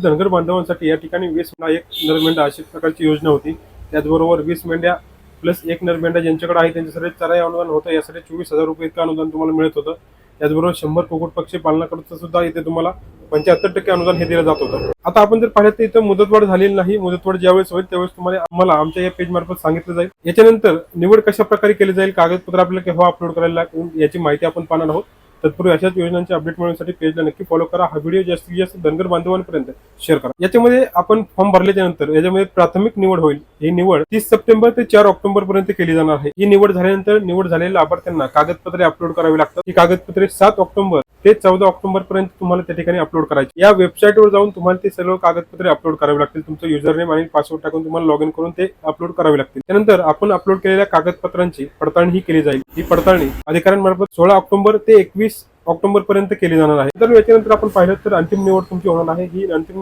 धनगर बांधवांसाठी या ठिकाणी 20 एक नरमेंढा अशी प्रकारची योजना होती. त्याचबरोबर 20 मेंढ्या प्लस एक नरमेंढा ज्यांच्याकडे आहे त्यांच्यासाठी चराई अनुदान होतं. यासाठी 24,000 रुपये इतकं अनुदान तुम्हाला मिळत होतं. त्याचबरोबर 100 कुक्कुट पक्षी पालनाकरता सुद्धा इथे तुम्हाला 75% अनुदान हे दिलं जात होतं. आता आपण जर पाहिलं तर इथं मुदतवाढ झालेली नाही. मुदतवाढ ज्यावेळेस होईल त्यावेळेस आम्हाला आमच्या या पेज मार्फत सांगितलं जाईल. याच्यानंतर निवड कशा प्रकारे केली जाईल, कागदपत्र आपल्याला केव्हा अपलोड करायला लागतील याची माहिती आपण पाहणार आहोत. तत्पूर्वी अशाच योजनांचे अपडेट मिळवण्यासाठी पेजला नक्की फॉलो करा. हा व्हिडिओ जास्तीत जास्त धनगर बांधवांपर्यंत शेअर करा. याच्यामध्ये आपण फॉर्म भरल्याच्या नंतर याच्यामध्ये प्राथमिक निवड होईल. ही निवड 30 सप्टेंबर ते 4 ऑक्टोबर पर्यंत केली जाणार आहे. ही निवड झाल्यानंतर निवड झालेल्या लाभार्थ्यांना कागदपत्रे अपलोड करावी लागतात. ही कागदपत्रे 7 ऑक्टोबर ते 14 ऑक्टोबर पर्यंत तुम्हाला त्या ठिकाणी अपलोड करायची. या वेबसाईटवर जाऊन तुम्हाला ते सर्व कागदपत्रे अपलोड करावी लागतील. तुमचं युजर नेम आणि पासवर्ड टाकून तुम्हाला लॉग इन करून ते अपलोड करावे लागतील. त्यानंतर आपण अपलोड केलेल्या कागदपत्रांची पडताळणी ही केली जाईल. ही पडताळणी अधिकाऱ्यांमार्फत 16 ऑक्टोबर ते 21 ऑक्टोबर पर्यंत केली जाणार आहे. तर याच्यानंतर आपण पाहिलं तर अंतिम निवड तुमची होणार आहे. ही अंतिम निवड